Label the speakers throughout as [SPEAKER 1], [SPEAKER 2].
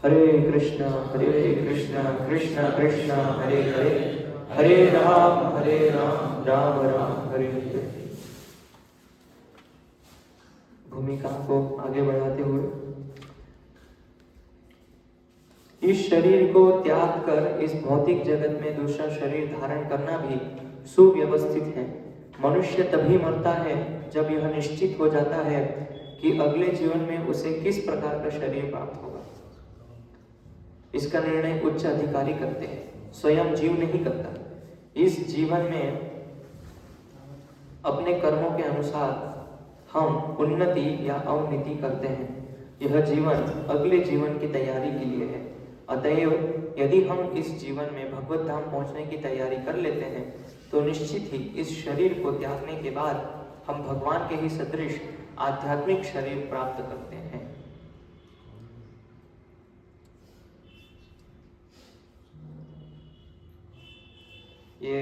[SPEAKER 1] हरे कृष्ण कृष्ण कृष्ण हरे हरे, हरे राम राम राम हरे हरे। भूमिका को आगे बढ़ाते हुए इस शरीर को त्याग कर इस भौतिक जगत में दूसरा शरीर धारण करना भी सुव्यवस्थित है। मनुष्य तभी मरता है जब यह निश्चित हो जाता है कि अगले जीवन में उसे किस प्रकार का शरीर प्राप्त होगा। इसका निर्णय उच्च अधिकारी करते हैं, स्वयं जीव नहीं करता। इस जीवन में अपने कर्मों के अनुसार हम उन्नति या अवनति करते हैं। यह जीवन अगले जीवन की तैयारी के लिए है। अतएव यदि हम इस जीवन में भगवत धाम पहुंचने की तैयारी कर लेते हैं तो निश्चित ही इस शरीर को त्यागने के बाद हम भगवान के ही सदृश आध्यात्मिक शरीर प्राप्त करते हैं। ये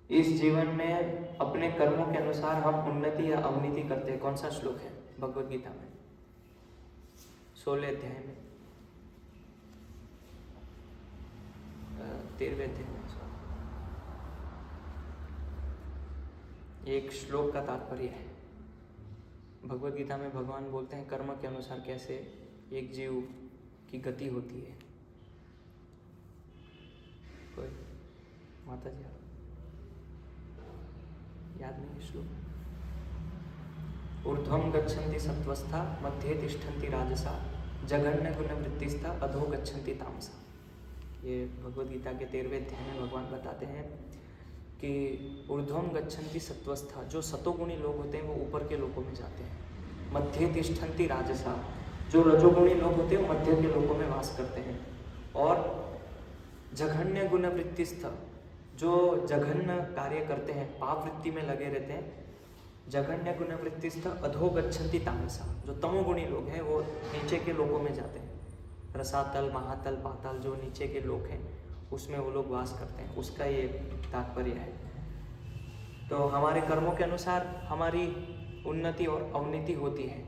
[SPEAKER 1] इस जीवन में अपने कर्मों के अनुसार हम उन्नति या अवनति करते हैं। कौन सा श्लोक है भगवद गीता में? 16 अध्याय में 13वें अध्याय में एक श्लोक का तात्पर्य है। भगवद गीता में भगवान बोलते हैं कर्म के अनुसार कैसे एक जीव की गति होती है। कोई माता जी याद नहीं श्लोक? ऊर्ध्वं गच्छन्ति सत्वस्था मध्ये तिष्ठन्ति राजसा जघन्य गुण वृत्तिस्था अधो गच्छन्ति तामसा। ये भगवद गीता के 13वें अध्याय में भगवान बताते हैं कि ऊर्ध्वं गच्छन्ति सत्वस्था, जो सतोगुणी लोग होते हैं वो ऊपर के लोकों में जाते हैं। मध्ये तिष्ठन्ति राजसा, जो रजोगुणी लोग होते हैं वो मध्य के लोकों में वास करते हैं। और जघन्य गुण वृत्तिस्थ, जो जघन्य कार्य करते हैं, पाप वृत्ति में लगे रहते हैं, जघन्य गुण वृत्तिस्थ अधो गच्छन्ति तामसा, जो तमोगुणी लोग हैं वो नीचे के लोकों में जाते हैं। रसातल, महातल, पाताल, जो नीचे के लोग हैं उसमें वो लोग वास करते हैं। उसका ये तात्पर्य है। तो हमारे कर्मों के अनुसार हमारी उन्नति और अवनति होती है।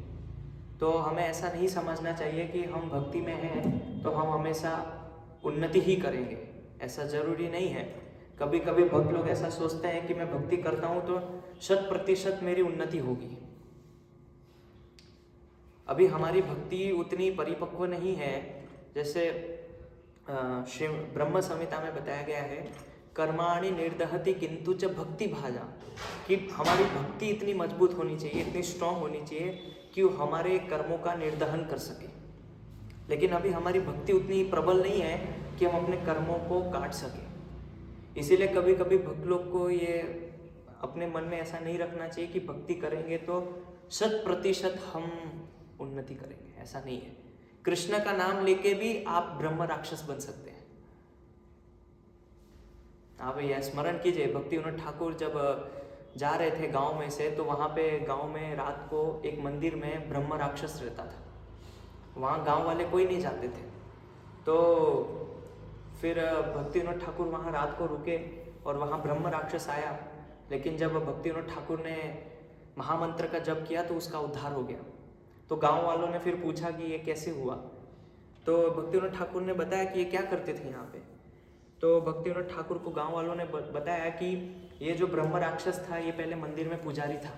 [SPEAKER 1] तो हमें ऐसा नहीं समझना चाहिए कि हम भक्ति में हैं तो हम हमेशा उन्नति ही करेंगे, ऐसा जरूरी नहीं है। कभी कभी भक्त लोग ऐसा सोचते हैं कि मैं भक्ति करता हूँ तो 100% मेरी उन्नति होगी। अभी हमारी भक्ति उतनी परिपक्व नहीं है। जैसे श्री ब्रह्म संहिता में बताया गया है, कर्माणि निर्दहति किंतु च भक्ति भाजा, कि हमारी भक्ति इतनी मजबूत होनी चाहिए, इतनी स्ट्रांग होनी चाहिए कि वो हमारे कर्मों का निर्दहन कर सके। लेकिन अभी हमारी भक्ति उतनी प्रबल नहीं है कि हम अपने कर्मों को काट सकें। इसीलिए कभी कभी भक्त लोग को ये अपने मन में ऐसा नहीं रखना चाहिए कि भक्ति करेंगे तो 100% हम उन्नति करेंगे, ऐसा नहीं है। कृष्ण का नाम लेके भी आप ब्रह्म राक्षस बन सकते हैं। आप यह स्मरण कीजिए, भक्ति विनोद ठाकुर जब जा रहे थे गांव में से, तो वहां पे गांव में रात को एक मंदिर में ब्रह्म राक्षस रहता था। वहाँ गांव वाले कोई नहीं जाते थे। तो फिर भक्ति विनोद ठाकुर वहाँ रात को रुके और वहाँ ब्रह्म राक्षस आया। लेकिन जब भक्ति विनोद ठाकुर ने महामंत्र का जप किया तो उसका उद्धार हो गया। तो गांव वालों ने फिर पूछा कि ये कैसे हुआ। तो भक्ति विनोद ठाकुर ने बताया कि ये क्या करते थे यहाँ पे। तो भक्ति विनोद ठाकुर को गांव वालों ने बताया कि ये जो ब्रह्म राक्षस था ये पहले मंदिर में पुजारी था,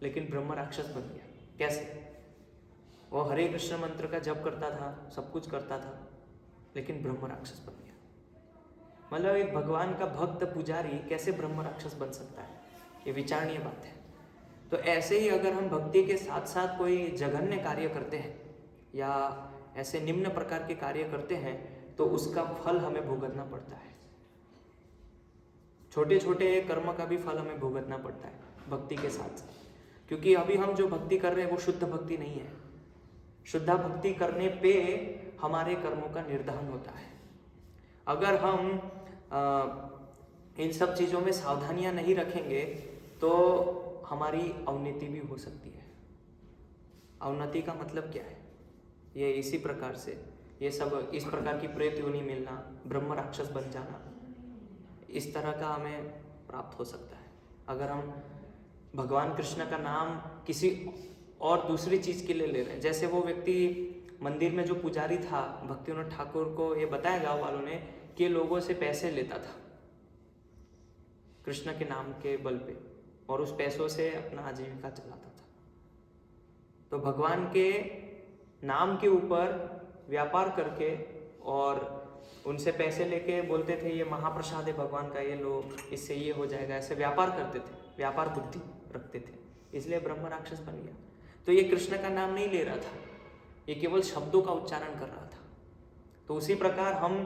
[SPEAKER 1] लेकिन ब्रह्म राक्षस बन गया। कैसे? वो हरे कृष्ण मंत्र का जप करता था, सब कुछ करता था, लेकिन ब्रह्म राक्षस बन गया। मतलब एक भगवान का भक्त पुजारी कैसे ब्रह्म राक्षस बन सकता है, ये विचारणीय बात है। तो ऐसे ही अगर हम भक्ति के साथ साथ कोई जघन्य कार्य करते हैं या ऐसे निम्न प्रकार के कार्य करते हैं तो उसका फल हमें भुगतना पड़ता है। छोटे छोटे कर्म का भी फल हमें भुगतना पड़ता है भक्ति के साथ साथ, क्योंकि अभी हम जो भक्ति कर रहे हैं वो शुद्ध भक्ति नहीं है। शुद्ध भक्ति करने पे हमारे कर्मों का निर्दहन होता है। अगर हम इन सब चीज़ों में सावधानियां नहीं रखेंगे तो हमारी अवनति भी हो सकती है। अवनति का मतलब क्या है? ये इसी प्रकार से ये सब इस प्रकार की प्रेत योनि मिलना, ब्रह्म राक्षस बन जाना, इस तरह का हमें प्राप्त हो सकता है। अगर हम भगवान कृष्ण का नाम किसी और दूसरी चीज के लिए ले रहे हैं। जैसे वो व्यक्ति मंदिर में जो पुजारी था, भक्तिविनोद ठाकुर को ये बताया गांव वालों ने कि लोगों से पैसे लेता था कृष्ण के नाम के बल पे, और उस पैसों से अपना आजीविका चलाता था। तो भगवान के नाम के ऊपर व्यापार करके और उनसे पैसे लेके बोलते थे ये महाप्रसाद है भगवान का, ये लो, इससे ये हो जाएगा, ऐसे व्यापार करते थे, व्यापार बुद्धि रखते थे, इसलिए ब्रह्म राक्षस बन गया। तो ये कृष्ण का नाम नहीं ले रहा था, ये केवल शब्दों का उच्चारण कर रहा था। तो उसी प्रकार हम,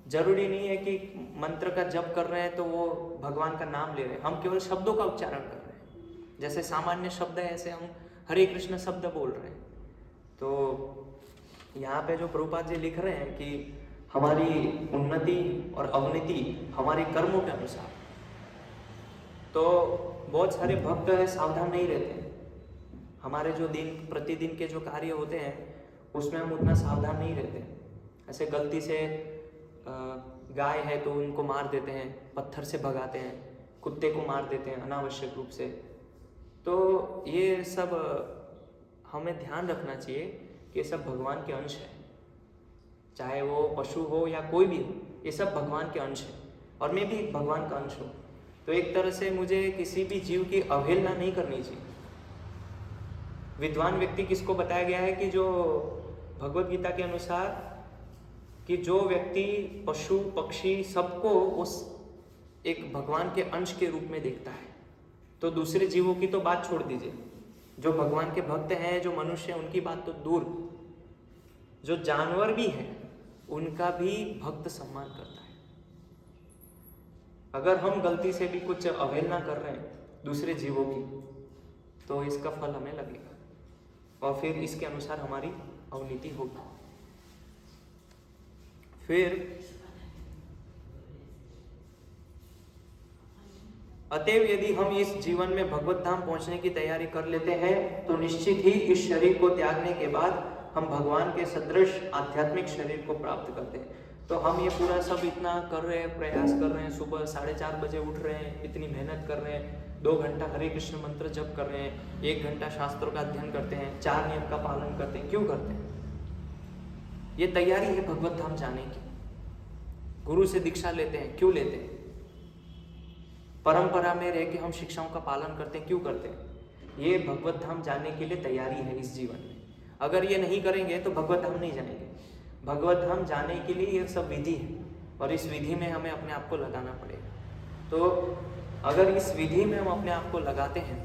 [SPEAKER 1] जरूरी नहीं है कि मंत्र का जप कर रहे हैं तो वो भगवान का नाम ले रहे हैं, हम केवल शब्दों का उच्चारण कर रहे हैं। जैसे सामान्य शब्द है, ऐसे हम हरे कृष्ण शब्द बोल रहे हैं। तो यहाँ पे जो प्रभुपाद जी लिख रहे हैं कि हमारी उन्नति और अवनति हमारे कर्मों के अनुसार। तो बहुत सारे भक्त है सावधान नहीं रहते हैं। हमारे जो दिन प्रतिदिन के जो कार्य होते हैं उसमें हम उतना सावधान नहीं रहते। ऐसे गलती से गाय है तो उनको मार देते हैं, पत्थर से भगाते हैं, कुत्ते को मार देते हैं अनावश्यक रूप से। तो ये सब हमें ध्यान रखना चाहिए कि ये सब भगवान के अंश है, चाहे वो पशु हो या कोई भी हो, ये सब भगवान के अंश है और मैं भी भगवान का अंश हूँ। तो एक तरह से मुझे किसी भी जीव की अवहेलना नहीं करनी चाहिए। विद्वान व्यक्ति किसको बताया गया है कि जो भगवत गीता के अनुसार कि जो व्यक्ति पशु पक्षी सबको उस एक भगवान के अंश के रूप में देखता है, तो दूसरे जीवों की तो बात छोड़ दीजिए, जो भगवान के भक्त हैं, जो मनुष्य हैं, उनकी बात तो दूर, जो जानवर भी हैं उनका भी भक्त सम्मान करता है। अगर हम गलती से भी कुछ अवहेलना कर रहे हैं दूसरे जीवों की, तो इसका फल हमें लगेगा और फिर इसके अनुसार हमारी अवनीति होगी। फिर अतएव यदि हम इस जीवन में भगवत धाम पहुंचने की तैयारी कर लेते हैं तो निश्चित ही इस शरीर को त्यागने के बाद हम भगवान के सदृश आध्यात्मिक शरीर को प्राप्त करते हैं। तो हम ये पूरा सब इतना कर रहे हैं, प्रयास कर रहे हैं, सुबह 4:30 बजे उठ रहे हैं, इतनी मेहनत कर रहे हैं, 2 घंटा हरे कृष्ण मंत्र जप कर रहे हैं, 1 घंटा शास्त्रों का अध्ययन करते हैं, 4 नियम का पालन करते हैं। क्यों करते हैं? ये तैयारी है भगवत धाम जाने की। गुरु से दीक्षा लेते हैं, क्यों लेते हैं? परंपरा में रह के हम शिक्षाओं का पालन करते हैं, क्यों करते हैं? ये भगवत धाम जाने के लिए तैयारी है इस जीवन में। अगर ये नहीं करेंगे तो भगवत धाम नहीं जाएंगे। भगवत धाम जाने के लिए ये सब विधि है और इस विधि में हमें अपने आप को लगाना पड़ेगा। तो अगर इस विधि में हम अपने आप को लगाते हैं,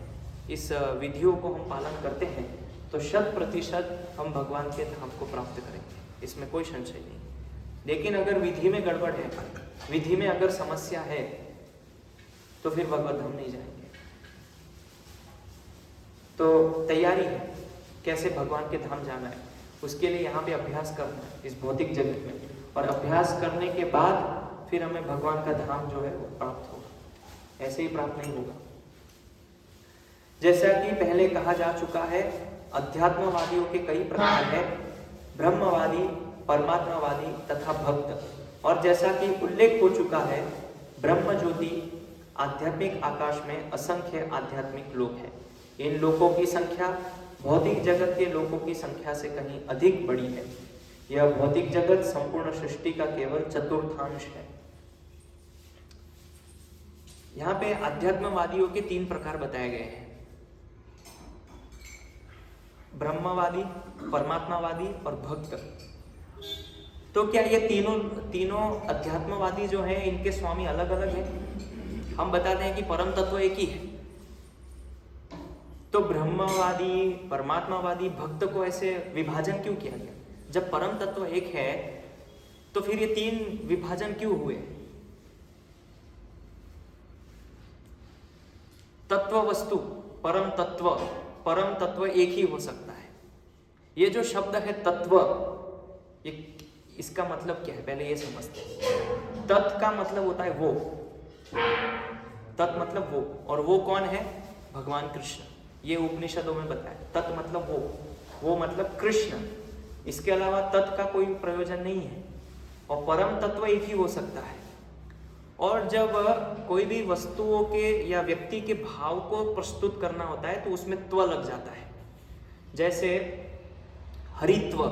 [SPEAKER 1] इस विधियों को हम पालन करते हैं, तो 100% हम भगवान के धाम को प्राप्त करेंगे, इसमें कोई संशय नहीं। लेकिन अगर विधि में गड़बड़ है, विधि में अगर समस्या है, तो फिर भगवत धाम नहीं जाएंगे। तो तैयारी है कैसे भगवान के धाम जाना है, उसके लिए यहाँ पे अभ्यास करना है इस भौतिक जगत में, और अभ्यास करने के बाद फिर हमें भगवान का धाम जो है वो प्राप्त होगा। ऐसे ही प्राप्त नहीं होगा। जैसा कि पहले कहा जा चुका है, अध्यात्मवादियों के कई प्रकार हैं, ब्रह्मवादी, परमात्मावादी तथा भक्त। और जैसा कि उल्लेख हो चुका है, ब्रह्म ज्योति आध्यात्मिक आकाश में असंख्य आध्यात्मिक लोक है। इन लोकों की संख्या भौतिक जगत के लोकों की संख्या से कहीं अधिक बड़ी है। यह भौतिक जगत संपूर्ण सृष्टि का केवल चतुर्थांश है। यहाँ पे अध्यात्मवादियों के 3 प्रकार बताए गए हैं, ब्रह्मवादी, परमात्मावादी और भक्त। तो क्या ये तीनों अध्यात्मवादी जो हैं, इनके स्वामी अलग अलग हैं? हम बताते हैं कि परम तत्व एक ही है। तो ब्रह्मवादी, परमात्मावादी, भक्त को ऐसे विभाजन क्यों किया गया? जब परम तत्व एक है तो फिर ये 3 विभाजन क्यों हुए? तत्व वस्तु, परम तत्व एक ही हो सकता है। ये जो शब्द है तत्व, इसका मतलब क्या है पहले ये समझते हैं। तत् का मतलब होता है वो, तत् मतलब वो, और वो कौन है? भगवान कृष्ण। ये उपनिषदों में बताया, तत् मतलब वो मतलब कृष्ण। इसके अलावा तत् का कोई प्रयोजन नहीं है। और परम तत्व एक ही हो सकता है। और जब कोई भी वस्तुओं के या व्यक्ति के भाव को प्रस्तुत करना होता है तो उसमें त्व लग जाता है। जैसे हरित्व,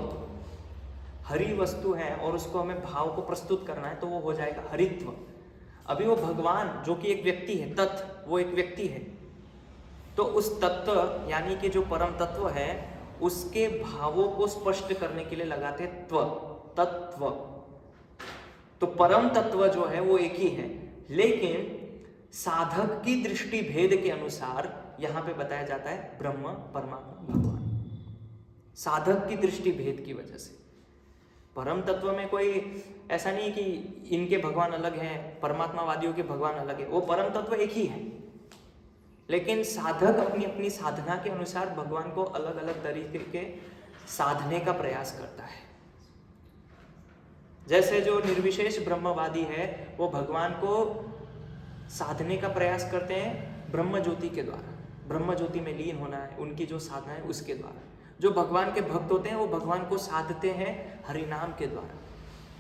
[SPEAKER 1] हरी वस्तु है और उसको हमें भाव को प्रस्तुत करना है तो वो हो जाएगा हरित्व। अभी वो भगवान जो कि एक व्यक्ति है, तत्व, वो एक व्यक्ति है, तो उस तत्व यानी कि जो परम तत्व है उसके भावों को स्पष्ट करने के लिए लगाते हैं त्व, तत्व। तो परम तत्व जो है वो एक ही है, लेकिन साधक की दृष्टि भेद के अनुसार यहां पे बताया जाता है ब्रह्म, परमात्मा, भगवान। साधक की दृष्टि भेद की वजह से परम तत्व में कोई ऐसा नहीं कि इनके भगवान अलग हैं, परमात्मावादियों के भगवान अलग है, वो परम तत्व एक ही है, लेकिन साधक अपनी अपनी साधना के अनुसार भगवान को अलग अलग तरीके के साधने का प्रयास करता है। जैसे जो निर्विशेष ब्रह्मवादी है वो भगवान को साधने का प्रयास करते हैं ब्रह्म ज्योति के द्वारा, ब्रह्म ज्योति में लीन होना है उनकी जो साधना है उसके द्वारा। जो भगवान के भक्त होते हैं वो भगवान को साधते हैं हरिनाम के द्वारा,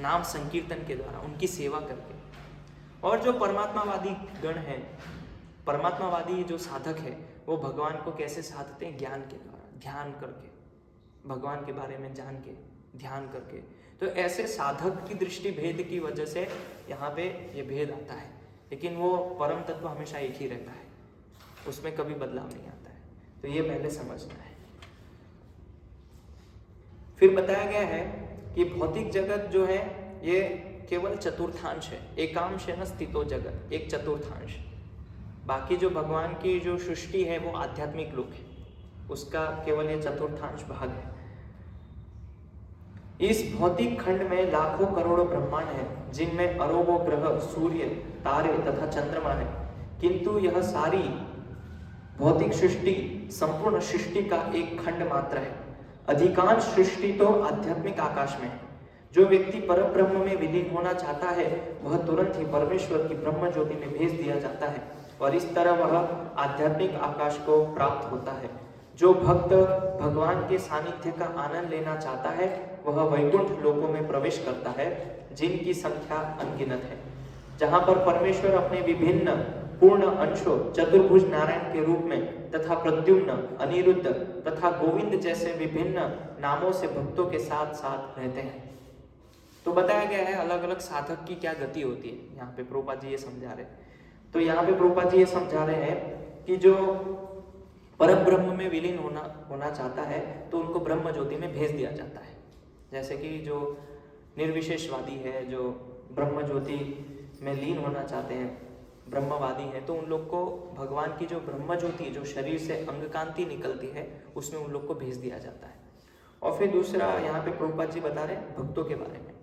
[SPEAKER 1] नाम संकीर्तन के द्वारा, उनकी सेवा करके। और जो परमात्मावादी गण है, परमात्मावादी जो साधक है वो भगवान को कैसे साधते हैं? ज्ञान के द्वारा, ध्यान करके, भगवान के बारे में जान के, ध्यान करके। तो ऐसे साधक की दृष्टि भेद की वजह से यहाँ पे ये भेद आता है, लेकिन वो परम तत्व हमेशा एक ही रहता है, उसमें कभी बदलाव नहीं आता है। तो ये पहले समझना है। फिर बताया गया है कि भौतिक जगत जो है ये केवल चतुर्थांश है, एकांश है न स्थितो जगत, एक चतुर्थांश। बाकी जो भगवान की जो सृष्टि है वो आध्यात्मिक लोक है, उसका केवल ये चतुर्थांश भाग है। इस भौतिक खंड में लाखों करोड़ों ब्रह्मांड है, जिनमें अरबों ग्रह, सूर्य, तारे तथा चंद्रमा है, किंतु यह सारी भौतिक सृष्टि संपूर्ण सृष्टि का एक खंड मात्र है। अधिकांश सृष्टि तो आध्यात्मिक आकाश में है। जो व्यक्ति परम ब्रह्म में विलीन होना चाहता है वह तुरंत ही परमेश्वर की ब्रह्म ज्योति में भेज दिया जाता है और इस तरह वह आध्यात्मिक आकाश को प्राप्त होता है। जो भक्त भगवान के सानिध्य का आनंद लेना चाहता है वह वैकुंठ लोकों में प्रवेश करता है, जिनकी संख्या अनगिनत है, जहां पर परमेश्वर अपने विभिन्न पूर्ण अंशों चतुर्भुज नारायण के रूप में तथा प्रद्युम्न, अनिरुद्ध तथा गोविंद जैसे विभिन्न नामों से भक्तों के साथ साथ रहते हैं। तो बताया गया है अलग अलग साधक की क्या गति होती है। यहाँ पे प्रभुपाद जी ये समझा रहे हैं। तो यहाँ पे प्रभुपाद जी ये समझा रहे हैं कि जो परम ब्रह्म में विलीन होना चाहता है तो उनको ब्रह्म ज्योति में भेज दिया जाता है। जैसे कि जो निर्विशेषवादी है, जो ब्रह्म ज्योति में लीन होना चाहते हैं, ब्रह्मवादी हैं, तो उन लोग को भगवान की जो ब्रह्म ज्योति जो शरीर से अंग कांति निकलती है उसमें उन लोग को भेज दिया जाता है। और फिर दूसरा यहाँ पे प्रभुपाद जी बता रहे हैं भक्तों के बारे में।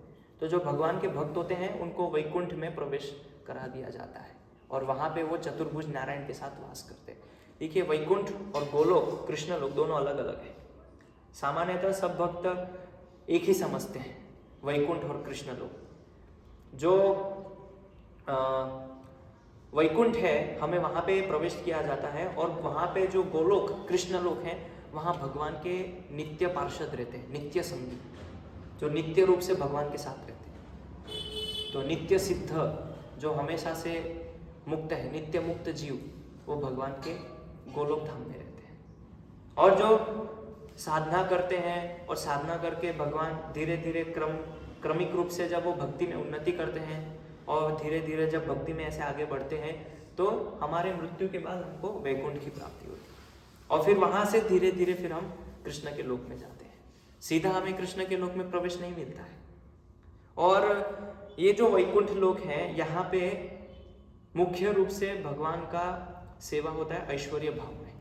[SPEAKER 1] तो जो भगवान के भक्त होते हैं उनको वैकुंठ में प्रवेश करा दिया जाता है और वहाँ पे वो चतुर्भुज नारायण के साथ वास करते हैं। देखिए वैकुंठ और गोलोक, कृष्ण लोक दोनों अलग अलग है। सामान्यतः सब भक्त एक ही समझते हैं वैकुंठ और कृष्ण लोक। जो वैकुंठ है हमें वहाँ पे प्रवेश किया जाता है और वहाँ पे जो गोलोक कृष्ण लोक है वहाँ भगवान के नित्य पार्षद रहते हैं, नित्य संगी, जो नित्य रूप से भगवान के साथ रहते हैं। तो नित्य सिद्ध जो हमेशा से मुक्त है, नित्य मुक्त जीव, वो भगवान के गोलोक धाम में रहते हैं। और जो साधना करते हैं और साधना करके भगवान धीरे धीरे क्रमिक रूप से जब वो भक्ति में उन्नति करते हैं और धीरे धीरे जब भक्ति में ऐसे आगे बढ़ते हैं तो हमारे मृत्यु के बाद हमको वैकुंठ की प्राप्ति होती है और फिर वहाँ से धीरे धीरे फिर हम कृष्ण के लोक में जाते हैं। सीधा हमें कृष्ण के लोक में प्रवेश नहीं मिलता है। और ये जो वैकुंठ लोक है यहाँ पे मुख्य रूप से भगवान का सेवा होता है ऐश्वर्य भाव में।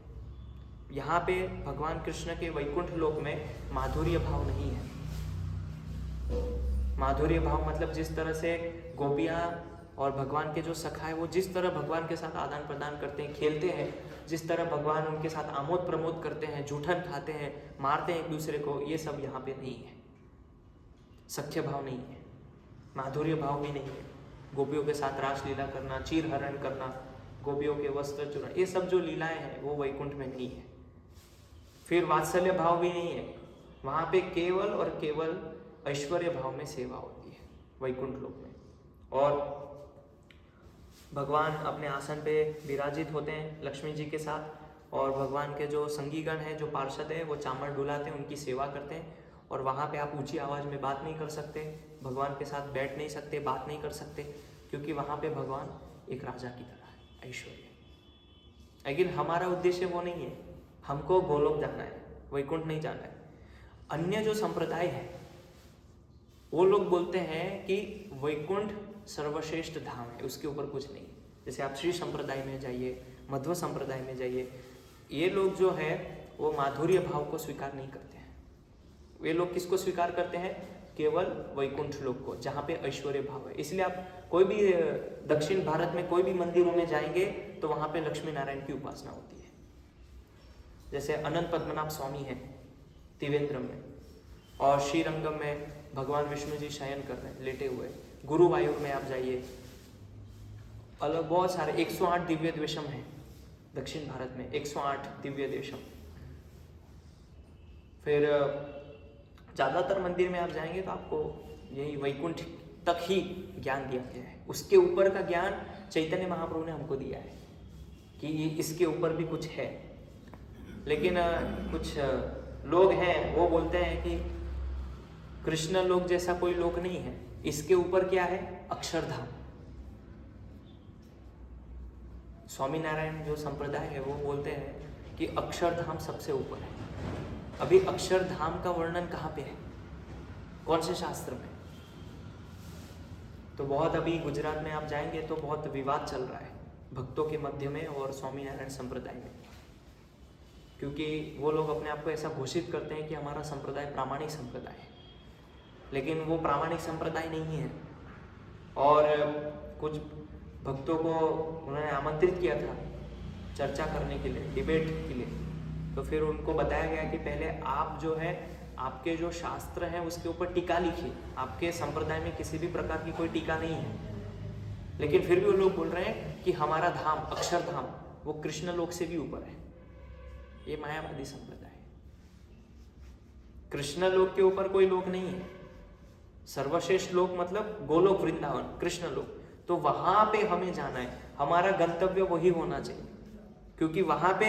[SPEAKER 1] यहाँ पे भगवान कृष्ण के वैकुंठ लोक में माधुर्य भाव नहीं है। माधुर्य भाव मतलब जिस तरह से गोपियाँ और भगवान के जो सखा है वो जिस तरह भगवान के साथ आदान प्रदान करते हैं, खेलते हैं, जिस तरह भगवान उनके साथ आमोद प्रमोद करते हैं, जूठन खाते हैं, मारते हैं एक दूसरे को, ये सब यहाँ पे नहीं है। सख्य भाव नहीं है, माधुर्य भाव भी नहीं है। गोपियों के साथ रासलीला करना, चीर हरण करना, गोपियों के वस्त्र चुरा, ये सब जो लीलाएं हैं वो वैकुंठ में नहीं है। फिर वात्सल्य भाव भी नहीं है। वहाँ पे केवल और केवल ऐश्वर्य भाव में सेवा होती है वैकुंठ लोक में। और भगवान अपने आसन पे विराजित होते हैं लक्ष्मी जी के साथ, और भगवान के जो संगीगण हैं, जो पार्षद हैं, वो चामर डुलाते हैं, उनकी सेवा करते हैं। और वहाँ पे आप ऊंची आवाज़ में बात नहीं कर सकते, भगवान के साथ बैठ नहीं सकते, बात नहीं कर सकते, क्योंकि वहाँ पे भगवान एक राजा की तरह है, ऐश्वर्य। लेकिन हमारा उद्देश्य वो नहीं है, हमको गोलोक जाना है, वैकुंठ नहीं जाना है। अन्य जो संप्रदाय है वो लोग बोलते हैं कि वैकुंठ सर्वश्रेष्ठ धाम है, उसके ऊपर कुछ नहीं। जैसे आप श्री संप्रदाय में जाइए, मध्व संप्रदाय में जाइए, ये लोग जो है वो माधुर्य भाव को स्वीकार नहीं करते हैं। वे लोग किसको स्वीकार करते हैं? केवल वैकुंठ लोक को, जहाँ पे ऐश्वर्य भाव है। इसलिए आप कोई भी दक्षिण भारत में कोई भी मंदिरों में जाएंगे तो वहाँ पे लक्ष्मी नारायण की उपासना होती है। जैसे अनंत पद्मनाभ स्वामी है त्रिवेंद्रम में, और श्रीरंगम में भगवान विष्णु जी शयन कर रहे हैं लेटे हुए। गुरुवायूर में आप जाइए, अलग बहुत सारे 108 दिव्य द्वेषम है दक्षिण भारत में, 108 दिव्य द्वेषम। फिर ज़्यादातर मंदिर में आप जाएंगे तो आपको यही वैकुंठ तक ही ज्ञान दिया गया है। उसके ऊपर का ज्ञान चैतन्य महाप्रभु ने हमको दिया है कि इसके ऊपर भी कुछ है। लेकिन कुछ लोग हैं वो बोलते हैं कि कृष्ण लोक जैसा कोई लोक नहीं है, इसके ऊपर क्या है? अक्षरधाम। स्वामीनारायण जो संप्रदाय है वो बोलते हैं कि अक्षरधाम सबसे ऊपर है। अभी अक्षरधाम का वर्णन कहाँ पे है, कौन से शास्त्र में? तो बहुत अभी गुजरात में आप जाएंगे तो बहुत विवाद चल रहा है भक्तों के मध्य में और स्वामीनारायण संप्रदाय में, क्योंकि वो लोग अपने आप को ऐसा घोषित करते हैं कि हमारा संप्रदाय प्रामाणिक संप्रदाय है, लेकिन वो प्रामाणिक संप्रदाय नहीं है। और कुछ भक्तों को उन्होंने आमंत्रित किया था चर्चा करने के लिए, डिबेट के लिए। तो फिर उनको बताया गया कि पहले आप जो है आपके जो शास्त्र हैं उसके ऊपर टीका लिखिए। आपके संप्रदाय में किसी भी प्रकार की कोई टीका नहीं है, लेकिन फिर भी वो लोग बोल रहे हैं कि हमारा धाम अक्षरधाम वो कृष्ण लोक से भी ऊपर है। ये मायावादी संप्रदाय है। कृष्ण लोक के ऊपर कोई लोक नहीं है। सर्वश्रेष्ठ लोक मतलब गोलोक वृंदावन, कृष्ण लोक, तो वहां पे हमें जाना है। हमारा गंतव्य वही होना चाहिए, क्योंकि वहां पे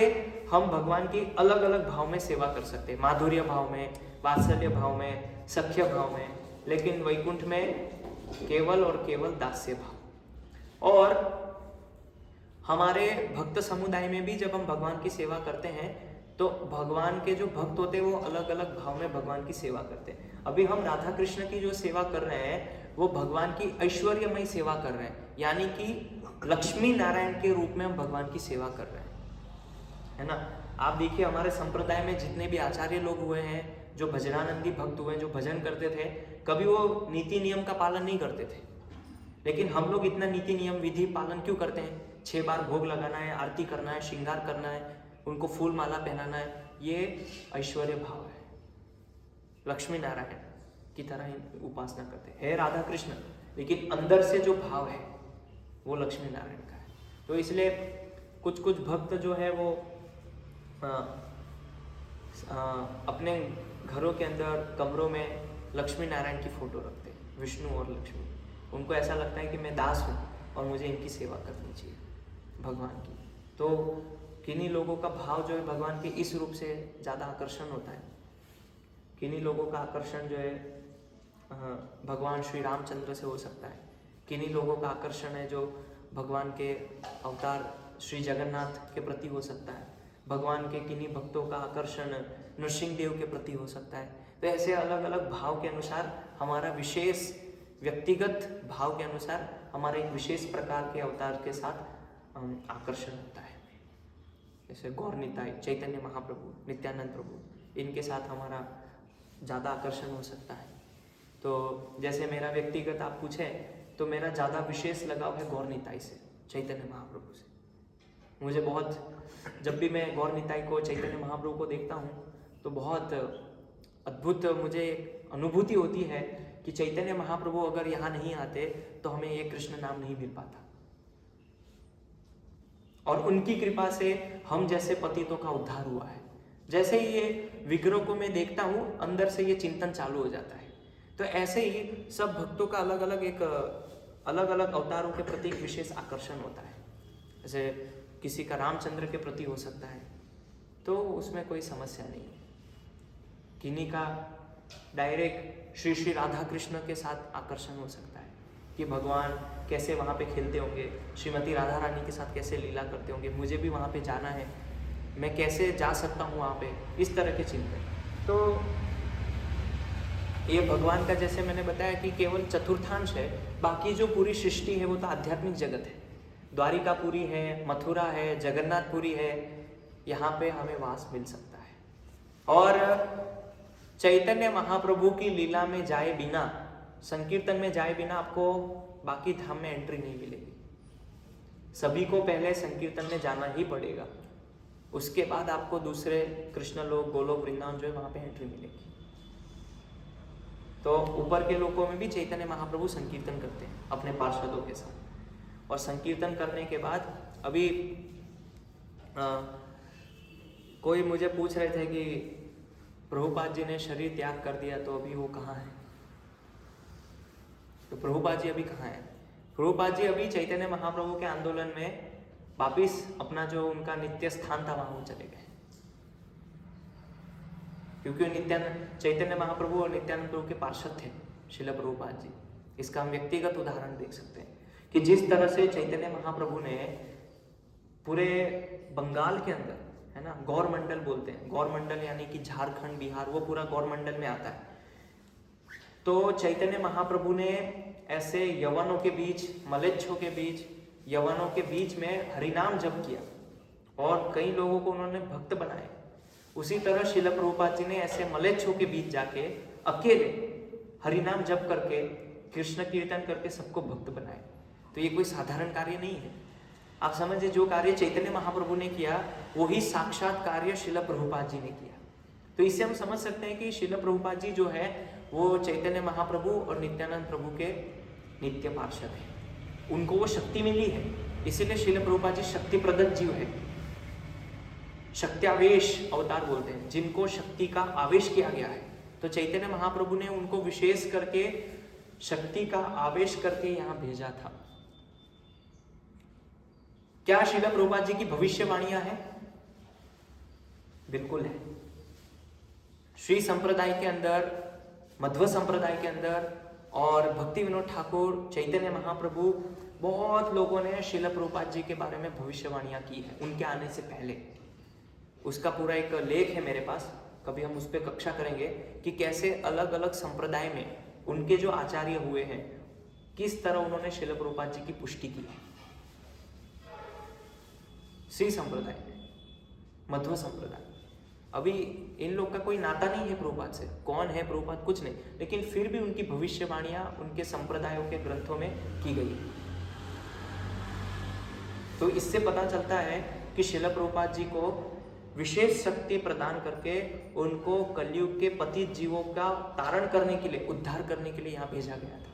[SPEAKER 1] हम भगवान की अलग अलग भाव में सेवा कर सकते हैं, माधुर्य भाव में, वात्सल्य भाव में, सख्य भाव में। लेकिन वैकुंठ में केवल और केवल दास्य भाव। और हमारे भक्त समुदाय में भी जब हम भगवान की सेवा करते हैं तो भगवान के जो भक्त होते हैं वो अलग अलग भाव में भगवान की सेवा करते हैं। अभी हम राधा कृष्ण की जो सेवा कर रहे हैं वो भगवान की ऐश्वर्यमय सेवा कर रहे हैं, यानी कि लक्ष्मी नारायण के रूप में हम भगवान की सेवा कर रहे हैं, है ना। आप देखिए हमारे संप्रदाय में जितने भी आचार्य लोग हुए हैं, जो भजनानंदी भक्त हुए हैं, जो भजन करते थे, कभी वो नीति नियम का पालन नहीं करते थे। लेकिन हम लोग इतना नीति नियम विधि पालन क्यों करते हैं? 6 बार भोग लगाना है, आरती करना है, श्रृंगार करना है, उनको फूल माला पहनाना है। ये ऐश्वर्य भाव है। लक्ष्मी नारायण की तरह ही उपासना करते हैं राधा कृष्ण, लेकिन अंदर से जो भाव है वो लक्ष्मी नारायण का है। तो इसलिए कुछ कुछ भक्त जो है वो अपने घरों के अंदर कमरों में लक्ष्मी नारायण की फोटो रखते हैं, विष्णु और लक्ष्मी। उनको ऐसा लगता है कि मैं दास हूँ और मुझे इनकी सेवा करनी चाहिए भगवान की। तो किन्हीं लोगों का भाव जो है भगवान के इस रूप से ज़्यादा आकर्षण होता है। किन्हीं लोगों का आकर्षण जो है भगवान श्री रामचंद्र से हो सकता है। किन्हीं लोगों का आकर्षण है जो भगवान के अवतार श्री जगन्नाथ के प्रति हो सकता है। भगवान के किन्हीं भक्तों का आकर्षण नृसिंह देव के प्रति हो सकता है। तो ऐसे अलग अलग भाव के अनुसार हमारा विशेष व्यक्तिगत भाव के अनुसार हमारे एक विशेष प्रकार के अवतार के साथ आकर्षण होता है। जैसे गौर निताई, चैतन्य महाप्रभु, नित्यानंद प्रभु, इनके साथ हमारा ज़्यादा आकर्षण हो सकता है। तो जैसे मेरा व्यक्तिगत आप पूछें तो मेरा ज़्यादा विशेष लगाव है गौर निताई से, चैतन्य महाप्रभु से। मुझे बहुत, जब भी मैं गौर निताई को, चैतन्य महाप्रभु को देखता हूँ तो बहुत अद्भुत मुझे अनुभूति होती है कि चैतन्य महाप्रभु अगर यहाँ नहीं आते तो हमें ये कृष्ण नाम नहीं मिल पाता। और उनकी कृपा से हम जैसे पतितों का उद्धार हुआ है। जैसे ही ये विग्रह को मैं देखता हूँ, अंदर से ये चिंतन चालू हो जाता है। तो ऐसे ही सब भक्तों का अलग अलग एक अलग अलग अवतारों के प्रति एक विशेष आकर्षण होता है। जैसे किसी का रामचंद्र के प्रति हो सकता है, तो उसमें कोई समस्या नहीं है। किन्हीं का डायरेक्ट श्री श्री राधा कृष्ण के साथ आकर्षण हो सकता है कि भगवान कैसे वहाँ पे खेलते होंगे, श्रीमती राधा रानी के साथ कैसे लीला करते होंगे, मुझे भी वहाँ पे जाना है, मैं कैसे जा सकता हूँ वहाँ पे, इस तरह के चिंतन। तो ये भगवान का, जैसे मैंने बताया कि केवल चतुर्थांश है, बाकी जो पूरी सृष्टि है वो तो आध्यात्मिक जगत है। द्वारिकापुरी है, मथुरा है, जगन्नाथपुरी है, यहाँ पे हमें वास मिल सकता है। और चैतन्य महाप्रभु की लीला में जाए बिना, संकीर्तन में जाए बिना आपको बाकी धाम में एंट्री नहीं मिलेगी। सभी को पहले संकीर्तन में जाना ही पड़ेगा, उसके बाद आपको दूसरे कृष्ण लोक, गोलोक, वृंदावन जो है वहाँ पे एंट्री मिलेगी। तो ऊपर के लोकों में भी चैतन्य महाप्रभु संकीर्तन करते हैं अपने पार्षदों के साथ। और संकीर्तन करने के बाद अभी कोई मुझे पूछ रहे थे कि प्रभुपाद जी ने शरीर त्याग कर दिया, तो अभी वो कहाँ है? तो प्रभुपाद जी अभी कहाँ है? प्रभुपाद जी अभी चैतन्य महाप्रभु के आंदोलन में वापिस अपना जो उनका नित्य स्थान था वहाँ वो चले गए, क्योंकि नित्यानंद, चैतन्य महाप्रभु और नित्यानंद प्रभु के पार्षद थे श्रील प्रभुपाद जी। इसका हम व्यक्तिगत उदाहरण देख सकते हैं कि जिस तरह से चैतन्य महाप्रभु ने पूरे बंगाल के अंदर, है ना, गौर मंडल बोलते हैं, गौर मंडल यानी कि झारखंड, बिहार, वो पूरा गौर मंडल में आता है। तो चैतन्य महाप्रभु ने ऐसे यवनों के बीच, मलेच्छों के बीच, यवनों के बीच में हरिनाम जप किया और कई लोगों को उन्होंने भक्त बनाए। उसी तरह श्रील प्रभुपाद जी ने ऐसे मलेच्छों के बीच जाके अकेले हरिनाम जप करके, कृष्ण कीर्तन करके सबको भक्त बनाए। तो ये कोई साधारण कार्य नहीं है। आप समझिए, जो कार्य चैतन्य महाप्रभु ने किया वही साक्षात कार्य श्रील प्रभुपाद जी ने किया। तो इससे हम समझ सकते हैं कि श्रील प्रभुपाद जी जो है वो चैतन्य महाप्रभु और नित्यानंद प्रभु के नित्य पार्षद हैं। उनको वो शक्ति मिली है, इसीलिए श्रील प्रभुपाद जी शक्ति प्रदत्त जीव है। शक्त्यावेश अवतार बोलते हैं जिनको शक्ति का आवेश किया गया है। तो चैतन्य महाप्रभु ने उनको विशेष करके शक्ति का आवेश करके यहाँ भेजा था। क्या श्रील प्रभुपाद जी की भविष्यवाणियां हैं? बिल्कुल है। श्री संप्रदाय के अंदर, मध्व संप्रदाय के अंदर और भक्ति विनोद ठाकुर, चैतन्य महाप्रभु, बहुत लोगों ने श्रील प्रभुपाद जी के बारे में भविष्यवाणियां की है उनके आने से पहले। उसका पूरा एक लेख है मेरे पास, कभी हम उस पर कक्षा करेंगे कि कैसे अलग अलग संप्रदाय में उनके जो आचार्य हुए हैं किस तरह उन्होंने श्रील प्रभुपाद जी की पुष्टि की है। श्री संप्रदाय में, मध्व संप्रदाय, अभी इन लोग का कोई नाता नहीं है प्रभुपाद से, कौन है प्रभुपाद कुछ नहीं, लेकिन फिर भी उनकी भविष्यवाणियां उनके संप्रदायों के ग्रंथों में की गई। तो इससे पता चलता है कि श्रील प्रभुपाद जी को विशेष शक्ति प्रदान करके उनको कलयुग के पतित जीवों का तारण करने के लिए, उद्धार करने के लिए यहाँ भेजा गया था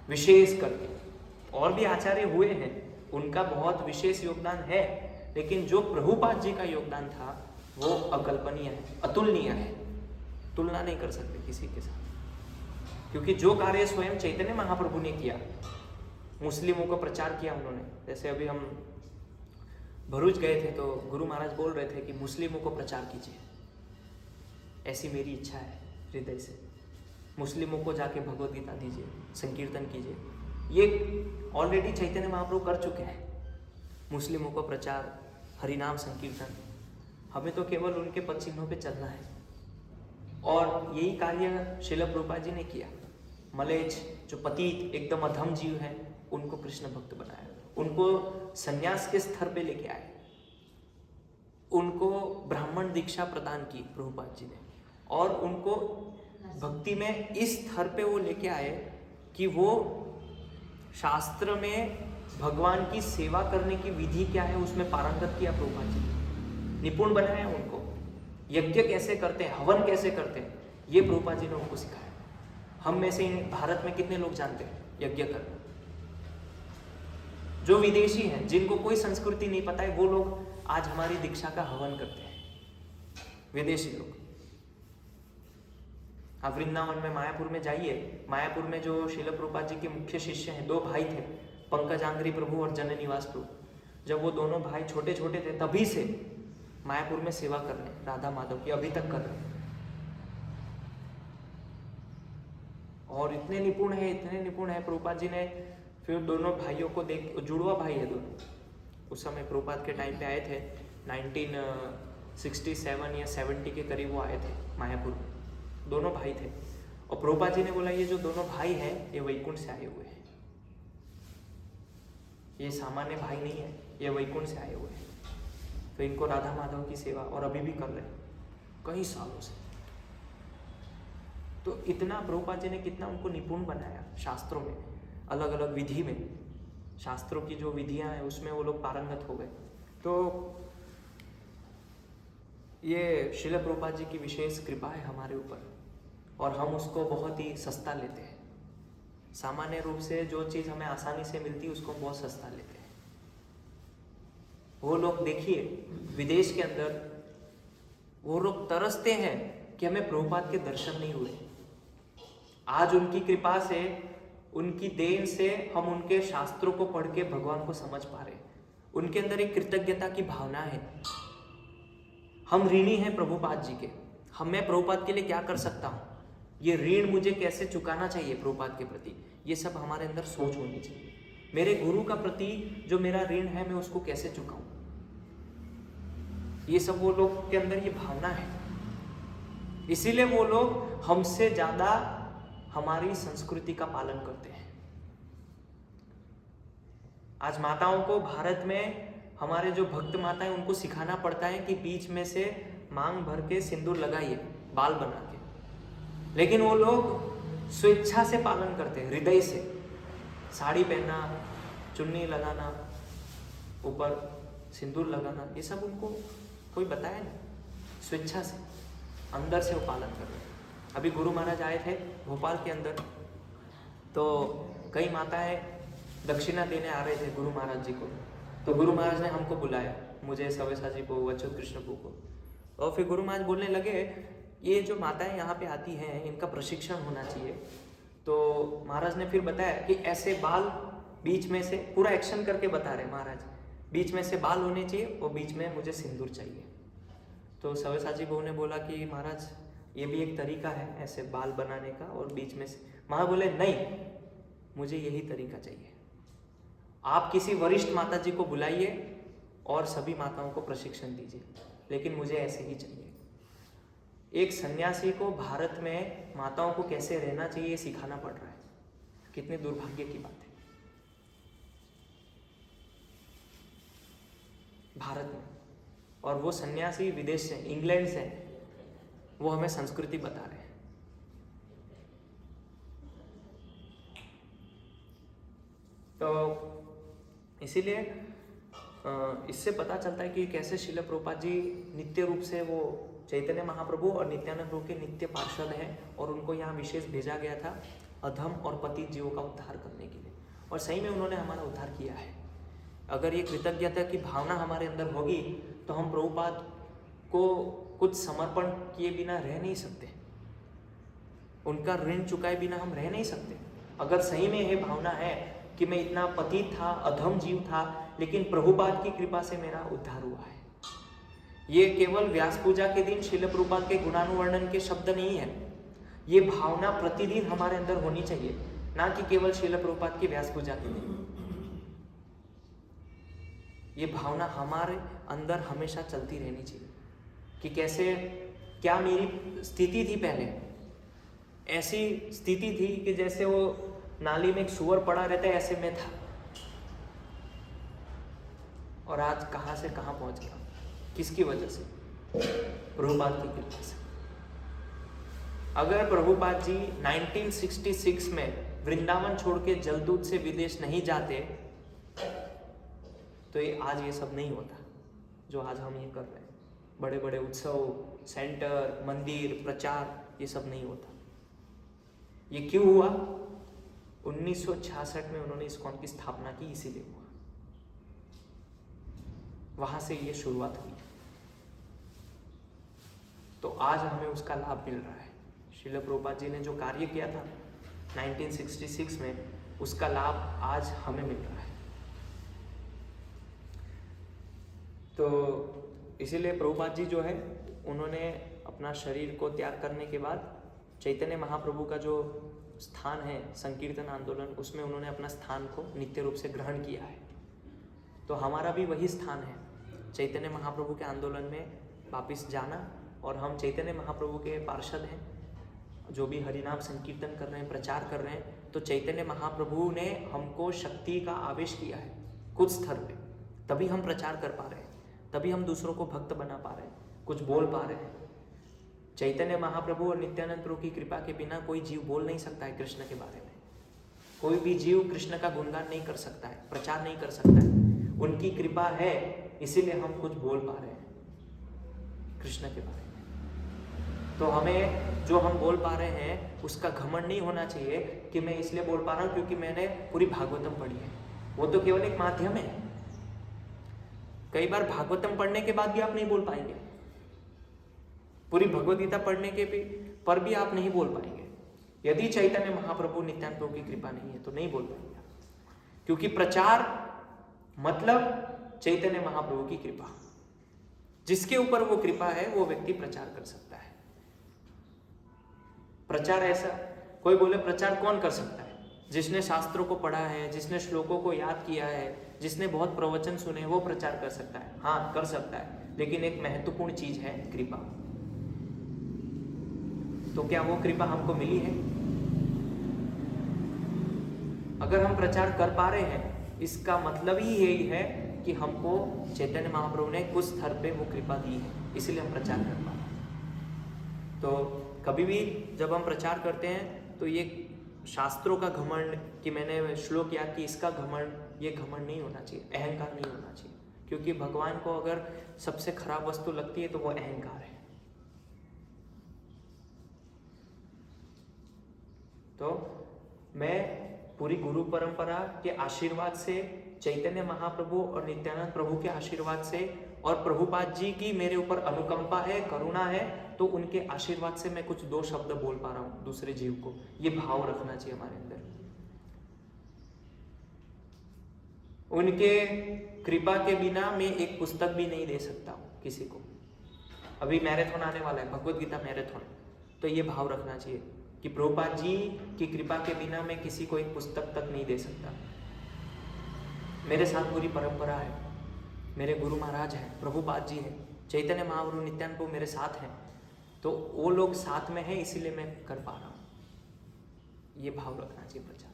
[SPEAKER 1] विशेष करके। और भी आचार्य हुए हैं, उनका बहुत विशेष योगदान है, लेकिन जो प्रभुपाद जी का योगदान था वो अकल्पनीय है, अतुलनीय है, तुलना नहीं कर सकते किसी के साथ। क्योंकि जो कार्य स्वयं चैतन्य महाप्रभु ने किया, मुस्लिमों को प्रचार किया उन्होंने। जैसे अभी हम भरूच गए थे तो गुरु महाराज बोल रहे थे कि मुस्लिमों को प्रचार कीजिए, ऐसी मेरी इच्छा है हृदय से, मुस्लिमों को जाके भगवद गीता दीजिए, संकीर्तन कीजिए। ये ऑलरेडी चैतन्य महाप्रभु कर चुके हैं, मुस्लिमों को प्रचार, हरिनाम संकीर्तन। हमें तो केवल उनके पद चिन्हों पे चलना है। और यही कार्य श्रील प्रभुपाद जी ने किया। मलेच्छ जो पतित एकदम अधम जीव हैं उनको कृष्ण भक्त बनाया, उनको सन्यास के स्तर पे लेके आए, उनको ब्राह्मण दीक्षा प्रदान की प्रभुपाद जी ने, और उनको भक्ति में इस स्तर पे वो लेके आए कि वो शास्त्र में भगवान की सेवा करने की विधि क्या है उसमें पारंगत किया प्रभुपाद जी ने, निपुण बनाया उनको। यज्ञ कैसे करते हैं, हवन कैसे करते हैं, ये प्रभुपाद जी ने उनको सिखाया। हम में से भारत में कितने लोग जानते हैं यज्ञ करना? जो विदेशी हैं, जिनको कोई संस्कृति नहीं पता है, वो लोग आज हमारी दीक्षा का हवन करते हैं, विदेशी लोग। आप वृंदावन में मायापुर में जाइए, मायापुर में जो शिल प्रभुपाद जी के मुख्य शिष्य हैं, 2 भाई थे, पंकजांग्री प्रभु और जननिवास प्रभु। जब वो दोनों भाई छोटे छोटे थे तभी से मायापुर में सेवा कर रहे हैं राधा माधव की, अभी तक कर रहे हैं। और इतने निपुण है प्रभुपाद जी ने फिर दोनों भाइयों को देख, जुड़वा भाई है दोनों, उस समय प्रभुपाद के टाइम पे आए थे, 1967 या 70 के करीब वो आए थे मायापुर में, दोनों भाई थे। और प्रभुपाद जी ने बोला ये जो दोनों भाई हैं ये वैकुंठ से आए हुए हैं, ये सामान्य भाई नहीं है, ये वैकुंठ से आए हुए हैं। तो इनको राधा माधव की सेवा और अभी भी कर रहे हैं कई सालों से। तो इतना प्रभुपाद जी ने कितना उनको निपुण बनाया शास्त्रों में, अलग अलग विधि में, शास्त्रों की जो विधियां हैं उसमें वो लोग पारंगत हो गए। तो ये श्रील प्रभुपाद जी की विशेष कृपा है हमारे ऊपर, और हम उसको बहुत ही सस्ता लेते हैं। सामान्य रूप से जो चीज़ हमें आसानी से मिलती है उसको बहुत सस्ता लेते हैं। वो लोग देखिए विदेश के अंदर वो लोग तरसते हैं कि हमें प्रभुपाद के दर्शन नहीं हुए। आज उनकी कृपा से, उनकी देन से हम उनके शास्त्रों को पढ़ के भगवान को समझ पा रहे हैं। उनके अंदर एक कृतज्ञता की भावना है। हम ऋणी हैं प्रभुपाद जी के, मैं प्रभुपाद के लिए क्या कर सकता हूँ, ये ऋण मुझे कैसे चुकाना चाहिए प्रभुपाद के प्रति, ये सब हमारे अंदर सोच होनी चाहिए। मेरे गुरु का प्रति जो मेरा ऋण है मैं उसको कैसे चुकाऊं, ये सब वो लोग के अंदर ये भावना है। इसीलिए वो लोग हमसे ज्यादा हमारी संस्कृति का पालन करते हैं। आज माताओं को भारत में, हमारे जो भक्त माता है उनको सिखाना पड़ता है कि बीच में से मांग भर के सिंदूर लगाइए बाल बना के, लेकिन वो लोग स्वेच्छा से पालन करते हैं, हृदय से। साड़ी पहनना, चुन्नी लगाना, ऊपर सिंदूर लगाना, ये सब उनको कोई बताया नहीं, स्वेच्छा से अंदर से वो पालन कर रहे हैं। अभी गुरु महाराज आए थे भोपाल के अंदर, तो कई माताएं दक्षिणा देने आ रहे थे गुरु महाराज जी को। तो गुरु महाराज ने हमको बुलाया, मुझे, सवेसा जी को, अच्युत कृष्णपू को। और फिर गुरु महाराज बोलने लगे ये जो माताएं यहाँ पे आती हैं इनका प्रशिक्षण होना चाहिए। तो महाराज ने फिर बताया कि ऐसे बाल बीच में से, पूरा एक्शन करके बता रहे महाराज, बीच में से बाल होने चाहिए और बीच में मुझे सिंदूर चाहिए। तो सवेसा जी बहू ने बोला कि महाराज ये भी एक तरीका है ऐसे बाल बनाने का, और बीच में से। महाराज बोले नहीं, मुझे यही तरीका चाहिए। आप किसी वरिष्ठ माता जी को बुलाइए और सभी माताओं को प्रशिक्षण दीजिए, लेकिन मुझे ऐसे ही चाहिए। एक सन्यासी को भारत में माताओं को कैसे रहना चाहिए सिखाना पड़ रहा है, कितने दुर्भाग्य की बात है। भारत में, और वो सन्यासी विदेश से, इंग्लैंड से, वो हमें संस्कृति बता रहे हैं। तो इसीलिए इससे पता चलता है कि कैसे श्रील प्रभुपाद जी नित्य रूप से वो चैतन्य महाप्रभु और नित्यानंद प्रभु के नित्य पार्षद हैं, और उनको यहाँ विशेष भेजा गया था अधम और पतित जीवों का उद्धार करने के लिए, और सही में उन्होंने हमारा उद्धार किया है। अगर ये कृतज्ञता की भावना हमारे अंदर होगी तो हम प्रभुपाद को कुछ समर्पण किए बिना रह नहीं सकते, उनका ऋण चुकाए बिना हम रह नहीं सकते। अगर सही में ये भावना है कि मैं इतना पतित था, अधम जीव था, लेकिन प्रभुपाद की कृपा से मेरा उद्धार हुआ है। ये केवल व्यास पूजा के दिन श्रील प्रभुपाद के गुणानुवर्णन के शब्द नहीं है, ये भावना प्रतिदिन हमारे अंदर होनी चाहिए, ना कि केवल श्रील प्रभुपाद की व्यास पूजा के दिन। ये भावना हमारे अंदर हमेशा चलती रहनी चाहिए कि कैसे, क्या मेरी स्थिति थी पहले, ऐसी स्थिति थी कि जैसे वो नाली में एक सुअर पड़ा रहता है, ऐसे में था, और आज कहाँ से कहाँ पहुंच गया, किसकी वजह से? प्रभुपाद की कृपा से। अगर प्रभुपाद जी 1966 में वृंदावन छोड़ के जलदूत से विदेश नहीं जाते तो ये आज ये सब नहीं होता जो आज हम ये कर रहे हैं। बड़े बड़े उत्सव, सेंटर, मंदिर, प्रचार, ये सब नहीं होता। ये क्यों हुआ? 1966 में उन्होंने इस्कॉन की स्थापना की, इसीलिए हुआ। वहां से ये शुरुआत हुई, तो आज हमें उसका लाभ मिल रहा है। श्रील प्रभुपाद जी ने जो कार्य किया था 1966 में, उसका लाभ आज हमें मिल रहा है। तो इसीलिए प्रभुपाद जी जो है उन्होंने अपना शरीर को त्याग करने के बाद चैतन्य महाप्रभु का जो स्थान है संकीर्तन आंदोलन, उसमें उन्होंने अपना स्थान को नित्य रूप से ग्रहण किया है। तो हमारा भी वही स्थान है, चैतन्य महाप्रभु के आंदोलन में वापस जाना। और हम चैतन्य महाप्रभु के पार्षद हैं, जो भी हरिनाम संकीर्तन कर रहे हैं, प्रचार कर रहे हैं, तो चैतन्य महाप्रभु ने हमको शक्ति का आवेश किया है कुछ स्तर पे, तभी हम प्रचार कर पा रहे हैं, तभी हम दूसरों को भक्त बना पा रहे हैं, कुछ बोल पा रहे हैं। चैतन्य महाप्रभु और नित्यानंद प्रभु की कृपा के बिना कोई जीव बोल नहीं सकता है कृष्ण के बारे में। कोई भी जीव कृष्ण का गुणगान नहीं कर सकता है, प्रचार नहीं कर सकता है। उनकी कृपा है, इसीलिए हम कुछ बोल पा रहे हैं कृष्ण के बारे में। तो हमें जो हम बोल पा रहे हैं उसका घमंड नहीं होना चाहिए कि मैं इसलिए बोल पा रहा हूँ क्योंकि मैंने पूरी भागवतम पढ़ी है। वो तो केवल एक माध्यम है। कई बार भागवतम पढ़ने के बाद भी आप नहीं बोल पाएंगे, पूरी भगवद गीता पढ़ने के पर भी आप नहीं बोल पाएंगे। यदि चैतन्य महाप्रभु नित्यानंद प्रभु की कृपा नहीं है तो नहीं बोल पाएंगे, क्योंकि प्रचार मतलब चैतन्य महाप्रभु की कृपा। जिसके ऊपर वो कृपा है वो व्यक्ति प्रचार कर सकता है। प्रचार ऐसा, कोई बोले प्रचार कौन कर सकता है? जिसने शास्त्रों को पढ़ा है, जिसने श्लोकों को याद किया है, जिसने बहुत प्रवचन सुने, वो प्रचार कर सकता है। हाँ, कर सकता है, लेकिन एक महत्वपूर्ण चीज है कृपा। तो क्या वो कृपा हमको मिली है? अगर हम प्रचार कर पा रहे हैं, इसका मतलब ही यही है कि हमको चैतन्य महाप्रभु ने कुछ स्तर पे वो कृपा दी है, इसलिए हम प्रचार कर पा रहे हैं। तो कभी भी जब हम प्रचार करते हैं तो ये शास्त्रों का घमंड कि मैंने श्लोक याद की, इसका घमंड, ये घमंड नहीं होना चाहिए, अहंकार नहीं होना चाहिए। क्योंकि भगवान को अगर सबसे खराब वस्तु लगती है तो वो अहंकार है। तो मैं पूरी गुरु परंपरा के आशीर्वाद से, चैतन्य महाप्रभु और नित्यानंद प्रभु के आशीर्वाद से, और प्रभुपाद जी की मेरे ऊपर अनुकंपा है, करुणा है, तो उनके आशीर्वाद से मैं कुछ दो शब्द बोल पा रहा हूं दूसरे जीव को। ये भाव रखना चाहिए हमारे अंदर। उनके कृपा के बिना मैं एक पुस्तक भी नहीं दे सकता हूं किसी को। अभी मैराथन आने वाला है, भगवद गीता मैराथन, तो ये भाव रखना चाहिए कि प्रभुपाद जी की कृपा के बिना मैं किसी को एक पुस्तक तक नहीं दे सकता। मेरे साथ पूरी परंपरा है, मेरे गुरु महाराज हैं, प्रभुपाद जी हैं, चैतन्य महाप्रभु, नित्यानंद प्रभु मेरे साथ हैं, तो वो लोग साथ में हैं, इसीलिए मैं कर पा रहा हूँ। ये भाव रखना चाहिए प्रचार।